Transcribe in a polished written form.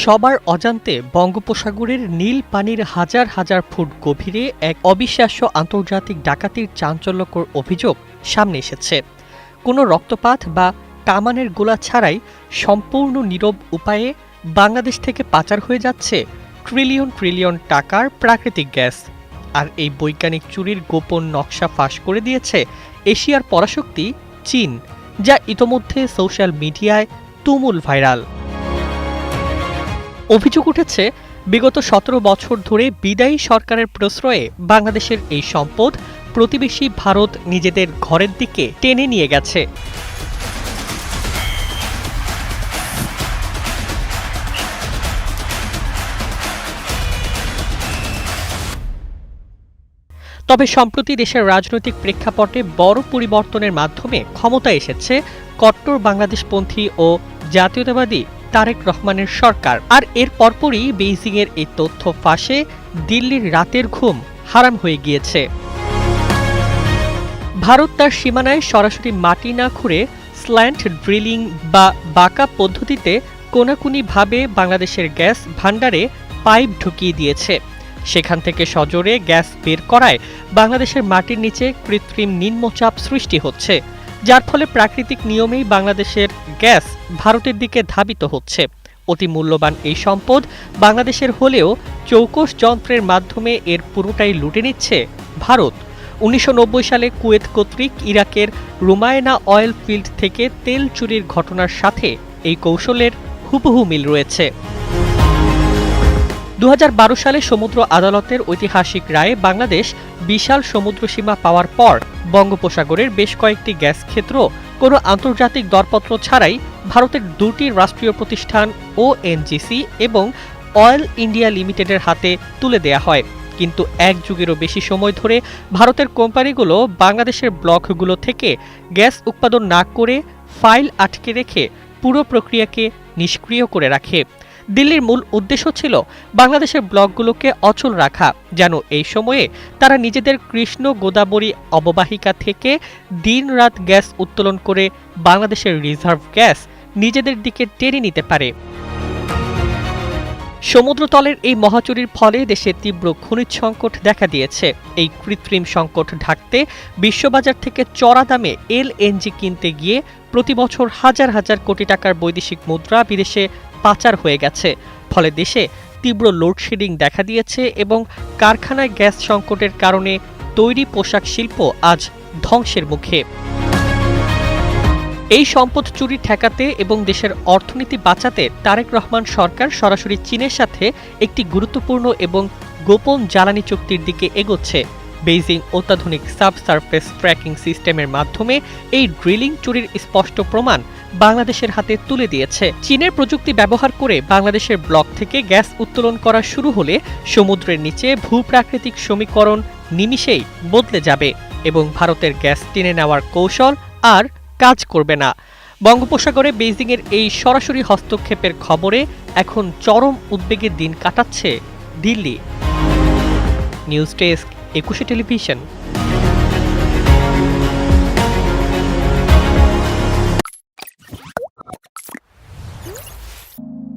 সবার অজান্তে বঙ্গোপসাগরের নীল পানির হাজার হাজার ফুট গভীরে এক অবিশ্বাস্য আন্তর্জাতিক ডাকাতির চাঞ্চল্যকর অভিযোগ সামনে এসেছে। কোনো রক্তপাত বা কামানের গোলা ছাড়াই সম্পূর্ণ নীরব উপায়ে বাংলাদেশ থেকে পাচার হয়ে যাচ্ছে ট্রিলিয়ন ট্রিলিয়ন টাকার প্রাকৃতিক গ্যাস। আর এই বৈজ্ঞানিক চুরির গোপন নকশা ফাঁস করে দিয়েছে এশিয়ার পরাশক্তি চীন, যা ইতোমধ্যে সোশ্যাল মিডিয়ায় তুমুল ভাইরাল। অভিযোগ উঠেছে বিগত ১৭ বছর ধরে বিদায়ী সরকারের প্রশ্রয়ে বাংলাদেশের এই সম্পদ প্রতিবেশী ভারত নিজেদের ঘরের দিকে টেনে নিয়ে গেছে। তবে সম্প্রতি দেশের রাজনৈতিক প্রেক্ষাপটে বড় পরিবর্তনের মাধ্যমে ক্ষমতায় এসেছে কট্টর বাংলাদেশপন্থী ও জাতীয়তাবাদী তারেক রহমানের সরকার। আর এর পরপরই বেইজিংয়ের এই তথ্য ফাঁসে দিল্লির রাতের ঘুম হারাম হয়ে গিয়েছে। ভারত তার সীমানায় সরাসরি মাটি না খুঁড়ে স্ল্যান্ট ড্রিলিং বা বাঁকা পদ্ধতিতে কোনাকুনিভাবে বাংলাদেশের গ্যাস ভাণ্ডারে পাইপ ঢুকিয়ে দিয়েছে। সেখান থেকে সজোরে গ্যাস বের করায় বাংলাদেশের মাটির নিচে কৃত্রিম নিম্নচাপ সৃষ্টি হচ্ছে, যার ফলে প্রাকৃতিক নিয়মেই বাংলাদেশের গ্যাস ভারতের দিকে ধাবিত হচ্ছে। অতি মূল্যবান এই সম্পদ বাংলাদেশের হলেও চৌকস যন্ত্রের মাধ্যমে এর পুরোটাই লুটে নিচ্ছে ভারত। ১৯৯০ সালে কুয়েত কর্তৃক ইরাকের রুমায়না অয়েল ফিল্ড থেকে তেল চুরির ঘটনার সাথে এই কৌশলের হুবহু মিল রয়েছে। ২০১২ সালে সমুদ্র আদালতের ঐতিহাসিক রায়ে বাংলাদেশ বিশাল সমুদ্রসীমা পাওয়ার পর বঙ্গোপসাগরের বেশ কয়েকটি গ্যাস ক্ষেত্র কোনো আন্তর্জাতিক দরপত্র ছাড়াই ভারতের দুটি রাষ্ট্রীয় প্রতিষ্ঠান ওএনজিসি এবং অয়েল ইন্ডিয়া লিমিটেডের হাতে তুলে দেয়া হয়। কিন্তু এক যুগেরও বেশি সময় ধরে ভারতের কোম্পানিগুলো বাংলাদেশের ব্লকগুলো থেকে গ্যাস উৎপাদন না করে ফাইল আটকে রেখে পুরো প্রক্রিয়াকে নিষ্ক্রিয় করে রাখে। দিল্লির মূল উদ্দেশ্য ছিল বাংলাদেশের ব্লকগুলোকে অচল রাখা, যেন এই সময়ে তারা নিজেদের কৃষ্ণ গোদাবরী অববাহিকা থেকে দিনরাত গ্যাস উত্তোলন করে বাংলাদেশের রিজার্ভ গ্যাস নিজেদের দিকে টেনে নিতে পারে। সমুদ্রতলের এই মহাচুরির ফলে দেশে তীব্র খনিজ সংকট দেখা দিয়েছে। এই কৃত্রিম সংকট ঢাকতে বিশ্ববাজার থেকে চড়া দামে এলএনজি কিনতে গিয়ে প্রতি বছর হাজার হাজার কোটি টাকার বৈদেশিক মুদ্রা বিদেশে পাচার হয়ে গেছে। ফলে দেশে তীব্র লোডশেডিং দেখা দিয়েছে এবং কারখানায় গ্যাস সংকটের কারণে তৈরি পোশাক শিল্প আজ ধ্বংসের মুখে। এই সম্পদ চুরি ঠেকাতে এবং দেশের অর্থনীতি বাঁচাতে তারেক রহমান সরকার সরাসরি চীনের সাথে একটি গুরুত্বপূর্ণ এবং গোপন জ্বালানি চুক্তির দিকে এগোচ্ছে। বেইজিং অত্যাধুনিক সাবসারফেস ট্র্যাকিং সিস্টেমের মাধ্যমে এই ড্রিলিং চুরির স্পষ্ট প্রমাণ বাংলাদেশের হাতে তুলে দিয়েছে। চীনের প্রযুক্তি ব্যবহার করে বাংলাদেশের ব্লক থেকে গ্যাস উত্তোলন করা শুরু হলে সমুদ্রের নিচে ভূপ্রাকৃতিক সমীকরণ নিমিষেই বদলে যাবে এবং ভারতের গ্যাস টেনে নেওয়ার কৌশল আর কাজ করবে না। বঙ্গোপসাগরে বেইজিংয়ের এই সরাসরি হস্তক্ষেপের খবরে এখন চরম উদ্বেগের দিন কাটাচ্ছে দিল্লি। News desk, ২১ television.